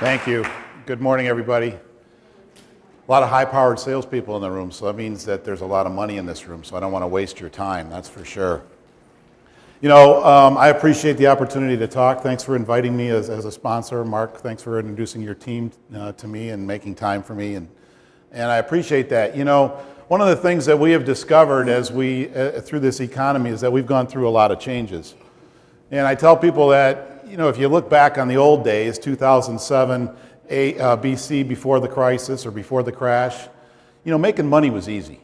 Thank you. Good morning, everybody. A lot of high-powered salespeople in the room, so that means that there's a lot of money in this room, so I don't want to waste your time, that's for sure. You know, I appreciate the opportunity to talk. Thanks for inviting me as a sponsor. Mark, thanks for introducing your team to me and making time for me, and I appreciate that. You know, one of the things that we have discovered as we, through this economy, is that we've gone through a lot of changes. And I tell people that, you know, if you look back on the old days, 2007 BC, before the crisis or before the crash, you know, making money was easy.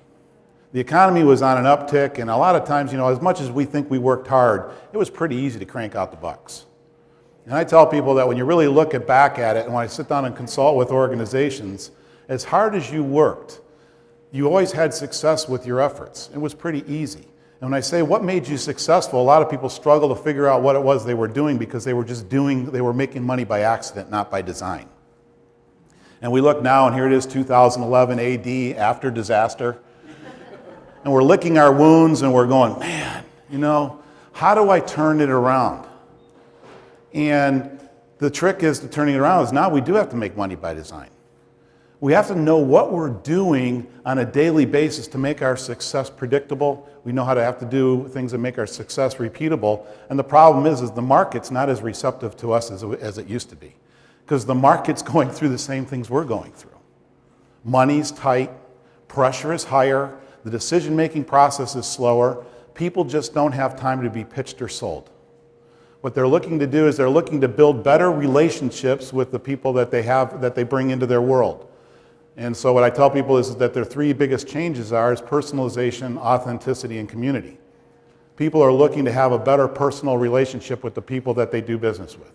The economy was on an uptick, and a lot of times, you know, as much as we think we worked hard, it was pretty easy to crank out the bucks. And I tell people that when you really look back at it, and when I sit down and consult with organizations, as hard as you worked, you always had success with your efforts. It was pretty easy. And when I say what made you successful, a lot of people struggle to figure out what it was they were doing because they were making money by accident, not by design. And we look now, and here it is, 2011 AD, after disaster. And we're licking our wounds and we're going, man, you know, how do I turn it around? And the trick is to turning it around is now we do have to make money by design. We have to know what we're doing on a daily basis to make our success predictable. We know how to have to do things that make our success repeatable. And the problem is the market's not as receptive to us as it used to be. Because the market's going through the same things we're going through. Money's tight, pressure is higher, the decision-making process is slower, people just don't have time to be pitched or sold. What they're looking to do is they're looking to build better relationships with the people that they bring into their world. And so what I tell people is that their three biggest changes is personalization, authenticity, and community. People are looking to have a better personal relationship with the people that they do business with.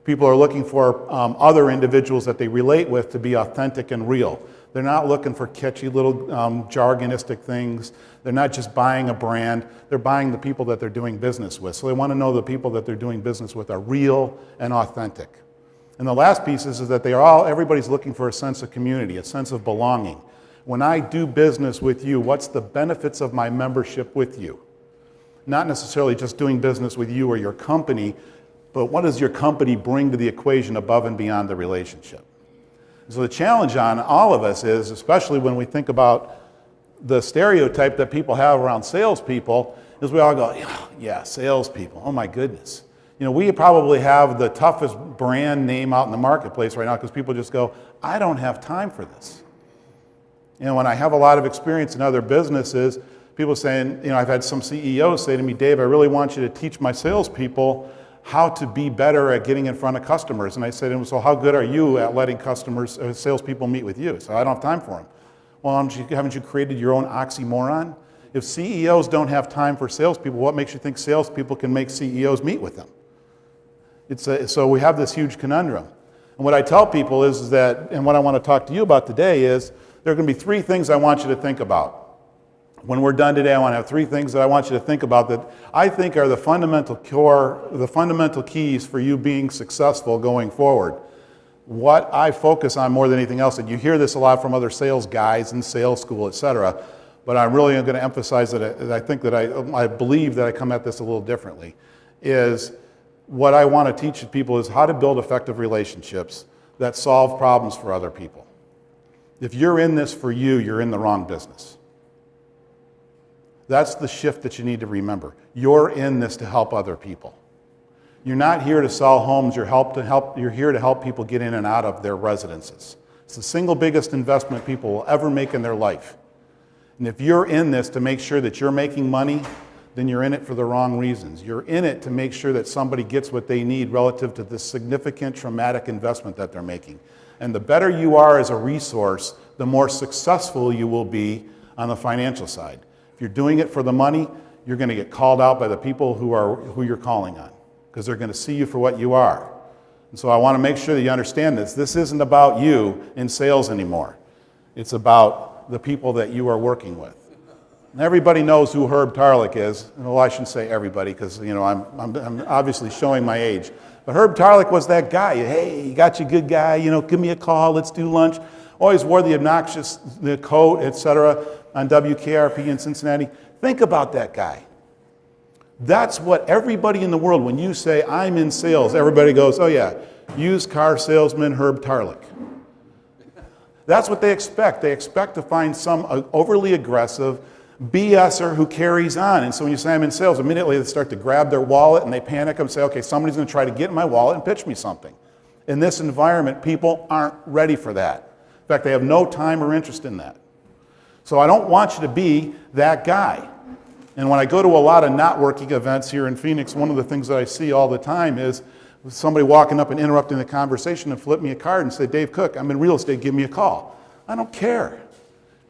People are looking for other individuals that they relate with to be authentic and real. They're not looking for catchy little jargonistic things. They're not just buying a brand. They're buying the people that they're doing business with. So they want to know the people that they're doing business with are real and authentic. And the last piece is that everybody's looking for a sense of community, a sense of belonging. When I do business with you, what's the benefits of my membership with you? Not necessarily just doing business with you or your company, but what does your company bring to the equation above and beyond the relationship? So the challenge on all of us is, especially when we think about the stereotype that people have around salespeople, is we all go, yeah, salespeople, oh my goodness. You know, we probably have the toughest brand name out in the marketplace right now because people just go, I don't have time for this. You know, when I have a lot of experience in other businesses, people saying, you know, I've had some CEOs say to me, Dave, I really want you to teach my salespeople how to be better at getting in front of customers. And I said to him, so how good are you at letting salespeople meet with you? So I don't have time for them. Well, haven't you created your own oxymoron? If CEOs don't have time for salespeople, what makes you think salespeople can make CEOs meet with them? So we have this huge conundrum. And what I tell people is that, and what I want to talk to you about today is, there are going to be three things I want you to think about. When we're done today, I want to have three things that I want you to think about that I think are the fundamental keys for you being successful going forward. What I focus on more than anything else, and you hear this a lot from other sales guys in sales school, etc., but I'm really going to emphasize that I believe that I come at this a little differently, is what I want to teach people is how to build effective relationships that solve problems for other people. If you're in this for you, you're in the wrong business. That's the shift that you need to remember. You're in this to help other people. You're not here to sell homes, you're here to help people get in and out of their residences. It's the single biggest investment people will ever make in their life. And if you're in this to make sure that you're making money, then you're in it for the wrong reasons. You're in it to make sure that somebody gets what they need relative to this significant traumatic investment that they're making. And the better you are as a resource, the more successful you will be on the financial side. If you're doing it for the money, you're going to get called out by the people who you're calling on, because they're going to see you for what you are. And so I want to make sure that you understand this. This isn't about you in sales anymore. It's about the people that you are working with. And everybody knows who Herb Tarlek is. Well, I shouldn't say everybody, because you know I'm obviously showing my age. But Herb Tarlek was that guy. Hey, you got you, good guy. You know, give me a call. Let's do lunch. Always wore the obnoxious coat, etc. on WKRP in Cincinnati. Think about that guy. That's what everybody in the world, when you say, I'm in sales, everybody goes, oh yeah, used car salesman Herb Tarlick. That's what they expect. They expect to find some overly aggressive BSer who carries on. And so when you say I'm in sales, immediately they start to grab their wallet and they panic and say, okay, somebody's going to try to get in my wallet and pitch me something. In this environment, people aren't ready for that. In fact, they have no time or interest in that. So I don't want you to be that guy. And when I go to a lot of networking events here in Phoenix, one of the things that I see all the time is somebody walking up and interrupting the conversation and flip me a card and say, Dave Cooke, I'm in real estate, give me a call. I don't care.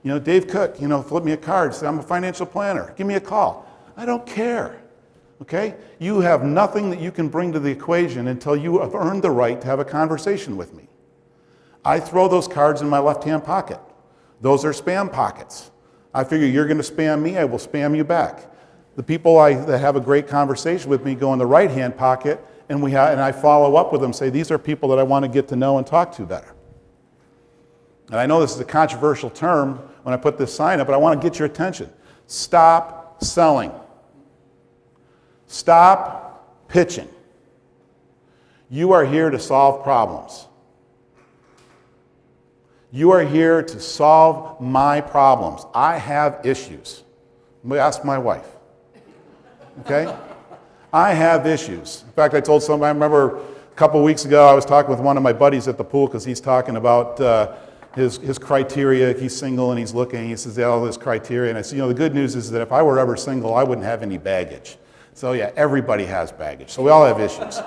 Dave Cooke, flip me a card, say I'm a financial planner, give me a call. I don't care, okay? You have nothing that you can bring to the equation until you have earned the right to have a conversation with me. I throw those cards in my left-hand pocket. Those are spam pockets. I figure you're going to spam me, I will spam you back. The people that have a great conversation with me go in the right-hand pocket, and I follow up with them, say these are people that I want to get to know and talk to better. And I know this is a controversial term when I put this sign up, but I want to get your attention. Stop selling. Stop pitching. You are here to solve problems. You are here to solve my problems. I have issues. Ask my wife. Okay? I have issues. In fact, I told somebody, I remember a couple of weeks ago, I was talking with one of my buddies at the pool because he's talking about his criteria. He's single and he's looking. He says, all this criteria. And I said, the good news is that if I were ever single, I wouldn't have any baggage. So yeah, everybody has baggage. So we all have issues.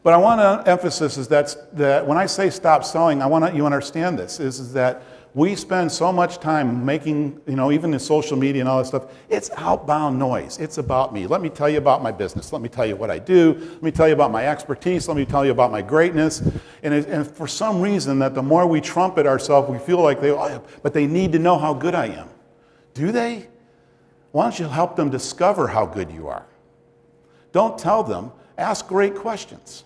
But I want to emphasize is that when I say stop selling, I want you to understand this, is that we spend so much time making, even in social media and all that stuff, it's outbound noise. It's about me. Let me tell you about my business. Let me tell you what I do. Let me tell you about my expertise. Let me tell you about my greatness. And for some reason, that the more we trumpet ourselves, we feel like but they need to know how good I am. Do they? Why don't you help them discover how good you are? Don't tell them. Ask great questions.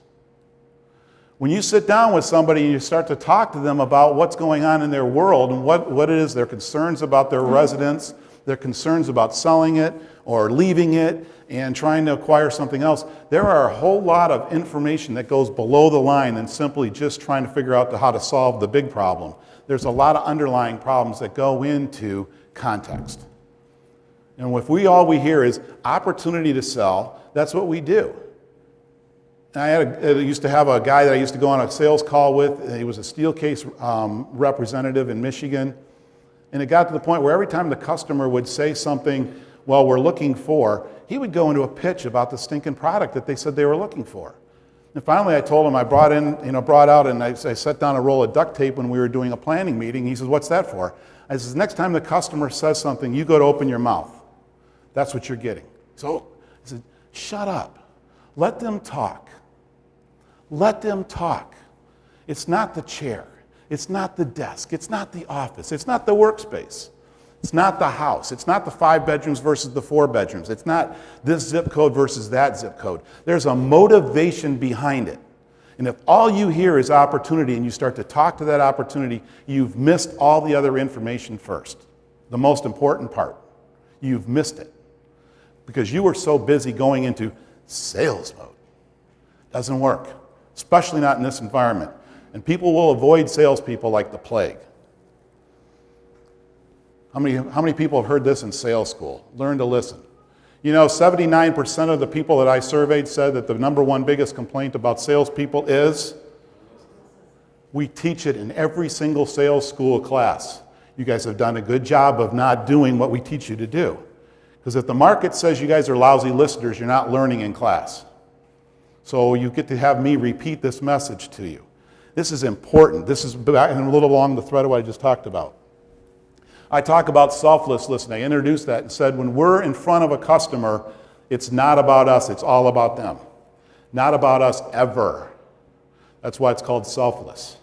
When you sit down with somebody and you start to talk to them about what's going on in their world and what it is, their concerns about their residence, their concerns about selling it or leaving it and trying to acquire something else, there are a whole lot of information that goes below the line than simply just trying to figure out how to solve the big problem. There's a lot of underlying problems that go into context. And if all we hear is opportunity to sell, that's what we do. I used to have a guy that I used to go on a sales call with. He was a Steelcase representative in Michigan. And it got to the point where every time the customer would say something, well, we're looking for, he would go into a pitch about the stinking product that they said they were looking for. And finally I told him, I brought out and I set down a roll of duct tape when we were doing a planning meeting. He says, what's that for? I says, next time the customer says something, you go to open your mouth. That's what you're getting. So I said, shut up. Let them talk. Let them talk. It's not the chair. It's not the desk. It's not the office. It's not the workspace. It's not the house. It's not the 5 bedrooms versus the 4 bedrooms. It's not this zip code versus that zip code. There's a motivation behind it. And if all you hear is opportunity and you start to talk to that opportunity, you've missed all the other information first. The most important part. You've missed it. Because you were so busy going into sales mode. Doesn't work. Especially not in this environment. And people will avoid salespeople like the plague. How many people have heard this in sales school? Learn to listen. 79% of the people that I surveyed said that the number one biggest complaint about salespeople is we teach it in every single sales school class. You guys have done a good job of not doing what we teach you to do. Because if the market says you guys are lousy listeners, you're not learning in class. So you get to have me repeat this message to you. This is important. This is a little along the thread of what I just talked about. I talk about selfless listening. I introduced that and said when we're in front of a customer, it's not about us, it's all about them. Not about us ever. That's why it's called selfless.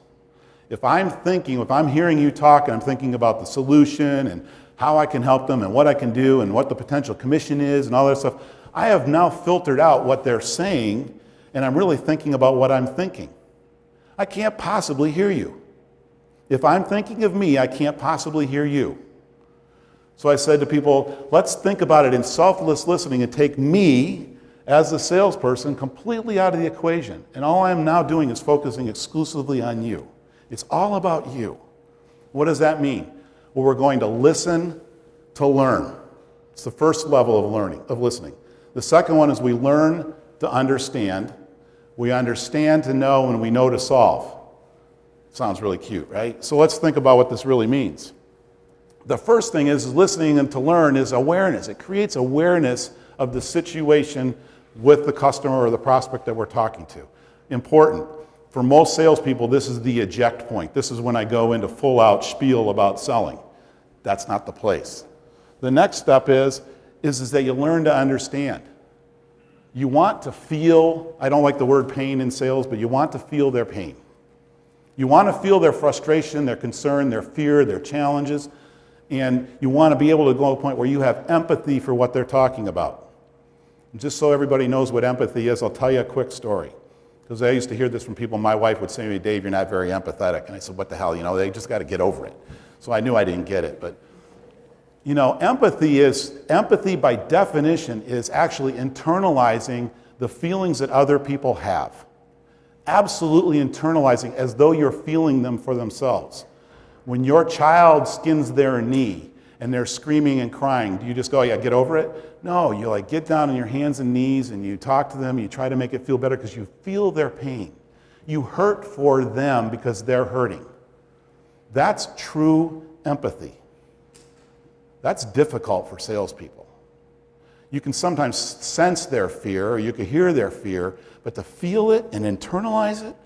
If I'm hearing you talk and I'm thinking about the solution and how I can help them and what I can do and what the potential commission is and all that stuff, I have now filtered out what they're saying and I'm really thinking about what I'm thinking. I can't possibly hear you. If I'm thinking of me, I can't possibly hear you. So I said to people, let's think about it in selfless listening and take me as the salesperson, completely out of the equation. And all I'm now doing is focusing exclusively on you. It's all about you. What does that mean? Well, we're going to listen to learn. It's the first level of learning, of listening. The second one is we learn to understand. We understand to know, and we know to solve. Sounds really cute, right? So let's think about what this really means. The first thing is listening and to learn is awareness. It creates awareness of the situation with the customer or the prospect that we're talking to. Important. For most salespeople, this is the eject point. This is when I go into full-out spiel about selling. That's not the place. The next step is that you learn to understand. You want to feel, I don't like the word pain in sales, but you want to feel their pain. You want to feel their frustration, their concern, their fear, their challenges, and you want to be able to go to a point where you have empathy for what they're talking about. And just so everybody knows what empathy is, I'll tell you a quick story. Because I used to hear this from people. My wife would say to me, Dave, you're not very empathetic. And I said, what the hell? They just got to get over it. So I knew I didn't get it. But, empathy by definition is actually internalizing the feelings that other people have. Absolutely internalizing as though you're feeling them for themselves. When your child skins their knee and they're screaming and crying, do you just go, yeah, get over it? No, you get down on your hands and knees and you talk to them, you try to make it feel better because you feel their pain. You hurt for them because they're hurting. That's true empathy. That's difficult for salespeople. You can sometimes sense their fear, or you can hear their fear, but to feel it and internalize it,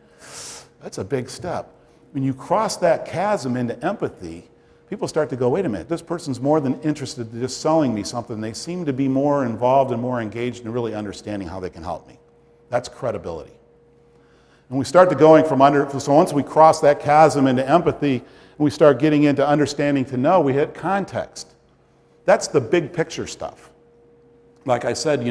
that's a big step. When you cross that chasm into empathy, people start to go, wait a minute, this person's more than interested in just selling me something. They seem to be more involved and more engaged in really understanding how they can help me. That's credibility. And we start to going from so once we cross that chasm into empathy, and we start getting into understanding to know, we hit context. That's the big picture stuff. Like I said,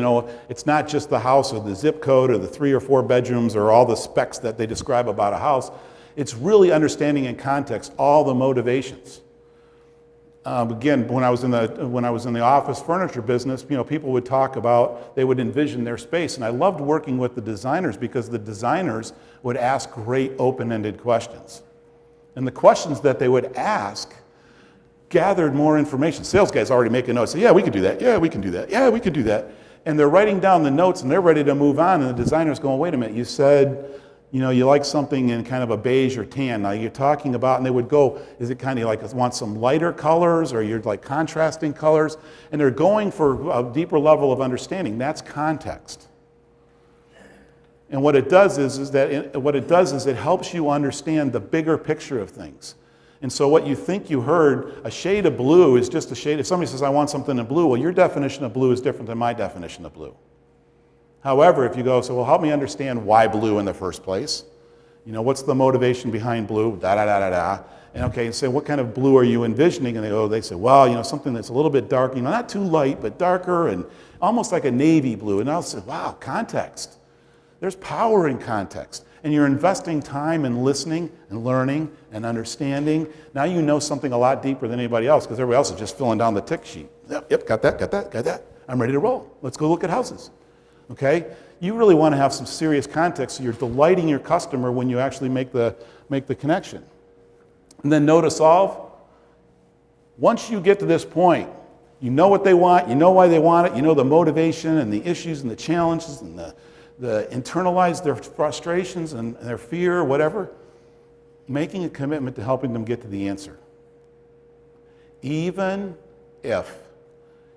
it's not just the house or the zip code or the 3 or 4 bedrooms or all the specs that they describe about a house. It's really understanding in context all the motivations. Again, when I was in the office furniture business, people would talk about, they would envision their space, and I loved working with the designers because the designers would ask great open-ended questions. And the questions that they would ask gathered more information. Sales guys already making notes. Say, yeah, we can do that. Yeah, we can do that. Yeah, we can do that. And they're writing down the notes and they're ready to move on. And the designer's going, wait a minute, you said, you like something in kind of a beige or tan. Now you're talking about, and they would go, is it kind of like, want some lighter colors or you're like contrasting colors? And they're going for a deeper level of understanding. That's context. And what it does is it helps you understand the bigger picture of things. And so what you think you heard, a shade of blue is just a shade. If somebody says, I want something in blue, well, your definition of blue is different than my definition of blue. However, if you go, so well, help me understand why blue in the first place. What's the motivation behind blue? And okay, and say, what kind of blue are you envisioning? And they say, well, something that's a little bit dark, not too light, but darker and almost like a navy blue. And I'll say, wow, context. There's power in context. And you're investing time in listening and learning and understanding. Now you know something a lot deeper than anybody else because everybody else is just filling down the tick sheet. Yep, got that. I'm ready to roll. Let's go look at houses. Okay? You really want to have some serious context so you're delighting your customer when you actually make the connection. And then know to solve. Once you get to this point, you know what they want, you know why they want it, you know the motivation and the issues and the challenges and the internalize their frustrations and their fear, whatever, making a commitment to helping them get to the answer. Even if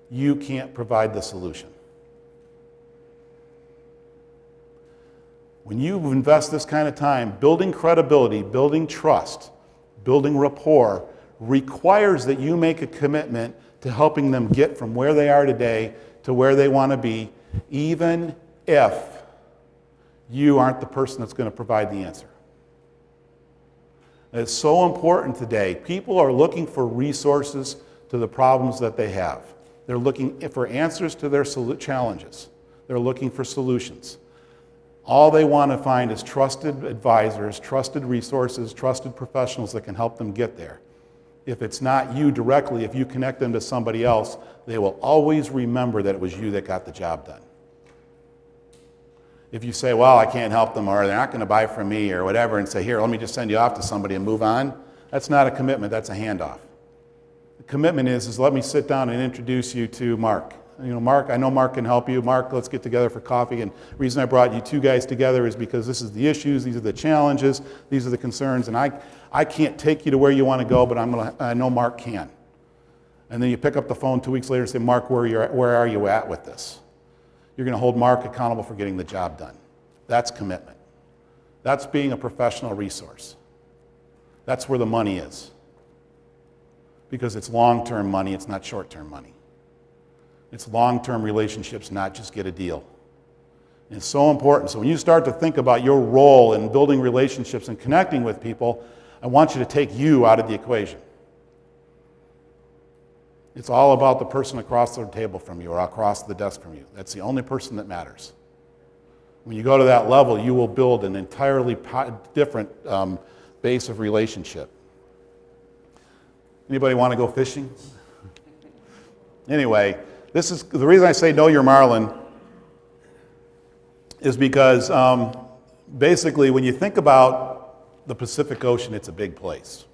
you can't provide the solution. When you invest this kind of time, building credibility, building trust, building rapport, requires that you make a commitment to helping them get from where they are today to where they want to be, even if you aren't the person that's going to provide the answer. It's so important today. People are looking for resources to the problems that they have. They're looking for answers to their challenges. They're looking for solutions. All they want to find is trusted advisors, trusted resources, trusted professionals that can help them get there. If it's not you directly, if you connect them to somebody else, they will always remember that it was you that got the job done. If you say, well, I can't help them, or they're not going to buy from me, or whatever, and say, here, let me just send you off to somebody and move on, that's not a commitment, that's a handoff. The commitment is let me sit down and introduce you to Mark. Mark, I know Mark can help you. Mark, let's get together for coffee. And the reason I brought you two guys together is because this is the issues, these are the challenges, these are the concerns, and I can't take you to where you want to go, but I know Mark can. And then you pick up the phone 2 weeks later and say, Mark, where are you at with this? You're going to hold Mark accountable for getting the job done. That's commitment. That's being a professional resource. That's where the money is. Because it's long-term money, it's not short-term money. It's long-term relationships, not just get a deal. And it's so important. So when you start to think about your role in building relationships and connecting with people, I want you to take you out of the equation. It's all about the person across the table from you or across the desk from you. That's the only person that matters. When you go to that level, you will build an entirely different base of relationship. Anybody want to go fishing? Anyway, this is the reason I say know your Marlin is because basically when you think about the Pacific Ocean, it's a big place,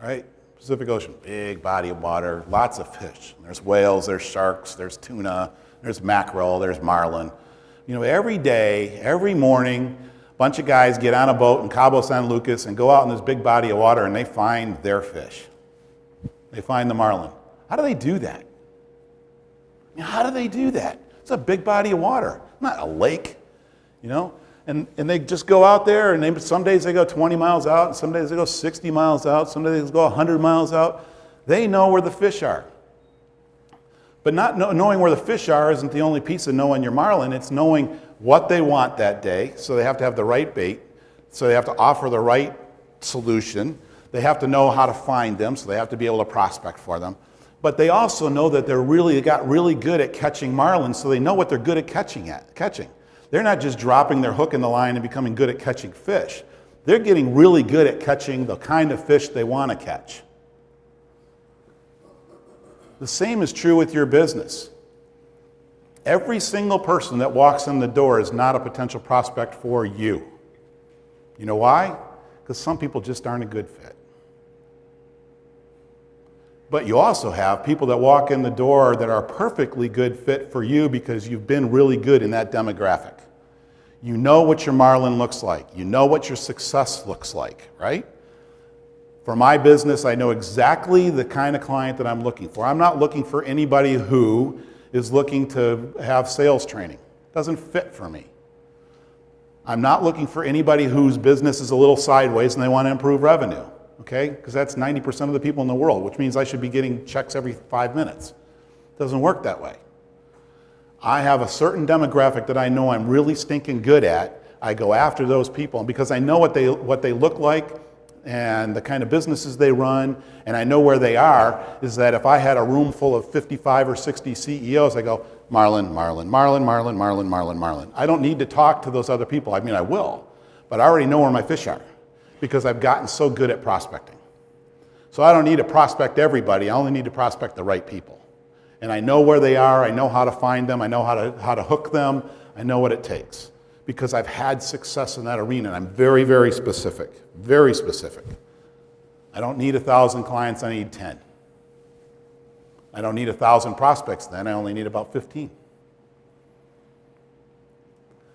right? Pacific Ocean, big body of water, lots of fish. There's whales, there's sharks, there's tuna, there's mackerel, there's marlin. Every day, every morning, a bunch of guys get on a boat in Cabo San Lucas and go out in this big body of water and they find their fish. They find the marlin. How do they do that? How do they do that? It's a big body of water, not a lake, And they just go out there, and some days they go 20 miles out, and some days they go 60 miles out, some days they go 100 miles out. They know where the fish are. But not knowing where the fish are isn't the only piece of knowing your marlin. It's knowing what they want that day, so they have to have the right bait, so they have to offer the right solution. They have to know how to find them, so they have to be able to prospect for them. But they also know that they got really good at catching marlin, so they know what they're good at catching. They're not just dropping their hook in the line and becoming good at catching fish. They're getting really good at catching the kind of fish they want to catch. The same is true with your business. Every single person that walks in the door is not a potential prospect for you. You know why? Because some people just aren't a good fit. But you also have people that walk in the door that are a perfectly good fit for you because you've been really good in that demographic. You know what your marlin looks like. You know what your success looks like, right? For my business, I know exactly the kind of client that I'm looking for. I'm not looking for anybody who is looking to have sales training. It doesn't fit for me. I'm not looking for anybody whose business is a little sideways and they want to improve revenue. Okay? Because that's 90% of the people in the world, which means I should be getting checks every 5 minutes. It doesn't work that way. I have a certain demographic that I know I'm really stinking good at. I go after those people, and because I know what they look like and the kind of businesses they run, and I know where they are, is that if I had a room full of 55 or 60 CEOs, I go, Marlin, Marlin, Marlin, Marlin, Marlin, Marlin, Marlin. I don't need to talk to those other people. I mean, I will, but I already know where my fish are, because I've gotten so good at prospecting. So I don't need to prospect everybody, I only need to prospect the right people. And I know where they are, I know how to find them, I know how to hook them, I know what it takes. Because I've had success in that arena, and I'm very, very specific, very specific. I don't need 1,000 clients, I need 10. I don't need 1,000 prospects then, I only need about 15.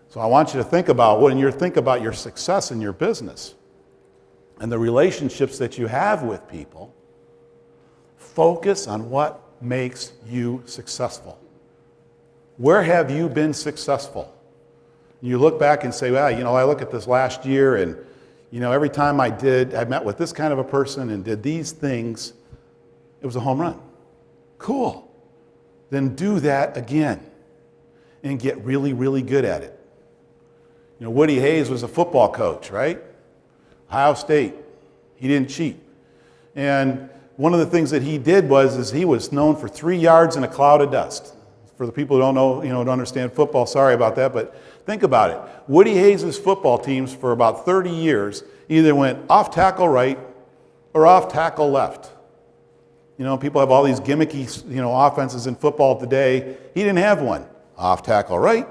So I want you to think about, when you think about your success in your business, and the relationships that you have with people, focus on what makes you successful. Where have you been successful? You look back and say, well, I look at this last year and, every time I met with this kind of a person and did these things, it was a home run. Cool. Then do that again and get really, really good at it. Woody Hayes was a football coach, right? Ohio State. He didn't cheat. And one of the things that he did was he was known for 3 yards in a cloud of dust. For the people who don't know, don't understand football, sorry about that, but think about it. Woody Hayes' football teams for about 30 years either went off tackle right or off tackle left. People have all these gimmicky, offenses in football today. He didn't have one. Off tackle right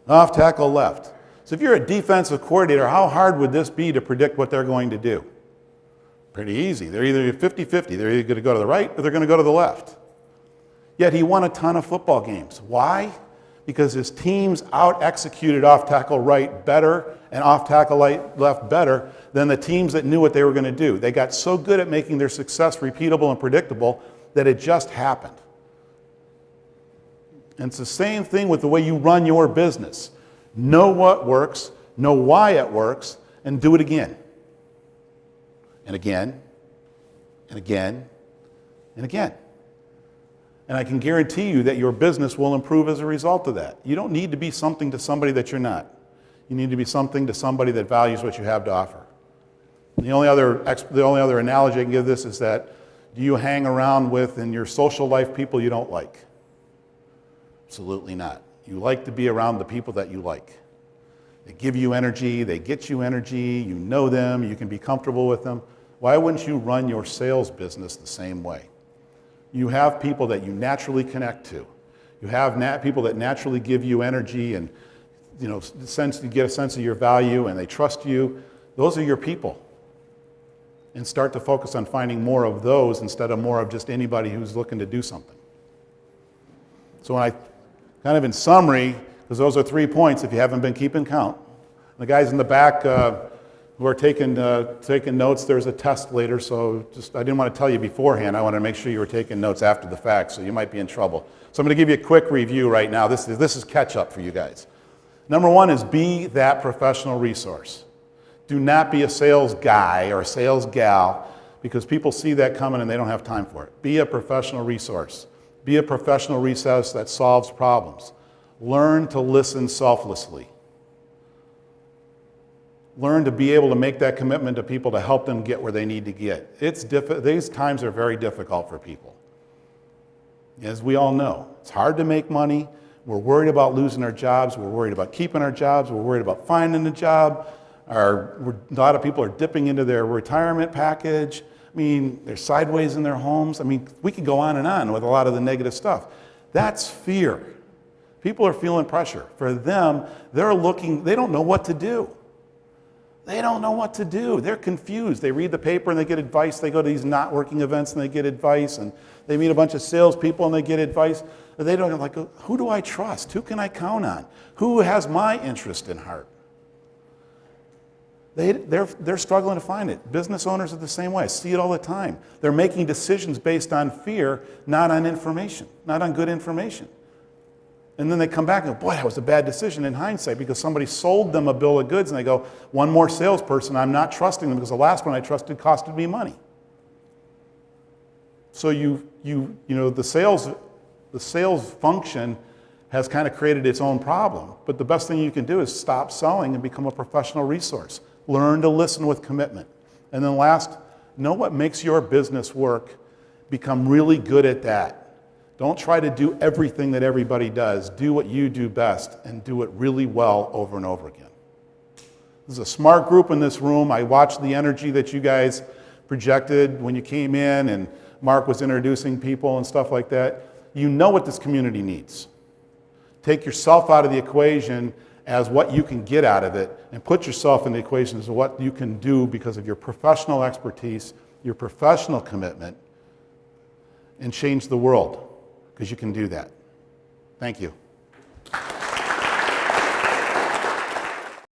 Off tackle left. So if you're a defensive coordinator, how hard would this be to predict what they're going to do? Pretty easy. They're either 50-50. They're either going to go to the right or they're going to go to the left. Yet he won a ton of football games. Why? Because his teams out-executed off tackle right better and off tackle left better than the teams that knew what they were going to do. They got so good at making their success repeatable and predictable that it just happened. And it's the same thing with the way you run your business. Know what works, know why it works, and do it again. And again, and again, and again. And I can guarantee you that your business will improve as a result of that. You don't need to be something to somebody that you're not. You need to be something to somebody that values what you have to offer. And the only other analogy I can give this is that, do you hang around with in your social life people you don't like? Absolutely not. You like to be around the people that you like. They give you energy, they get you energy, you know them, you can be comfortable with them. Why wouldn't you run your sales business the same way? You have people that you naturally connect to. You have people that naturally give you energy and you get a sense of your value and they trust you. Those are your people. And start to focus on finding more of those instead of more of just anybody who's looking to do something. So when I, kind of in summary, because those are 3 points if you haven't been keeping count. The guys in the back who are taking notes, there's a test later, so I didn't want to tell you beforehand. I wanted to make sure you were taking notes after the fact, so you might be in trouble. So I'm going to give you a quick review right now. This is catch up for you guys. Number 1 is be that professional resource. Do not be a sales guy or a sales gal because people see that coming and they don't have time for it. Be a professional resource. Be a professional resource that solves problems. Learn to listen selflessly. Learn to be able to make that commitment to people to help them get where they need to get. These times are very difficult for people. As we all know, it's hard to make money. We're worried about losing our jobs. We're worried about keeping our jobs. We're worried about finding a job. A lot of people are dipping into their retirement package. I mean, they're sideways in their homes. I mean, we could go on and on with a lot of the negative stuff. That's fear. People are feeling pressure. For them, they don't know what to do. They don't know what to do. They're confused. They read the paper and they get advice. They go to these not working events and they get advice. And they meet a bunch of salespeople and they get advice. They don't like, who do I trust? Who can I count on? Who has my interest in heart? They're struggling to find it. Business owners are the same way. I see it all the time. They're making decisions based on fear, not on information, not on good information. And then they come back and go, boy, that was a bad decision in hindsight because somebody sold them a bill of goods and they go, one more salesperson, I'm not trusting them because the last one I trusted costed me money. So the sales function has kind of created its own problem. But the best thing you can do is stop selling and become a professional resource. Learn to listen with commitment. And then last, know what makes your business work. Become really good at that. Don't try to do everything that everybody does. Do what you do best and do it really well over and over again. This is a smart group in this room. I watched the energy that you guys projected when you came in and Mark was introducing people and stuff like that. You know what this community needs. Take yourself out of the equation as what you can get out of it and put yourself in the equation as what you can do because of your professional expertise, your professional commitment, and change the world, because you can do that. Thank you.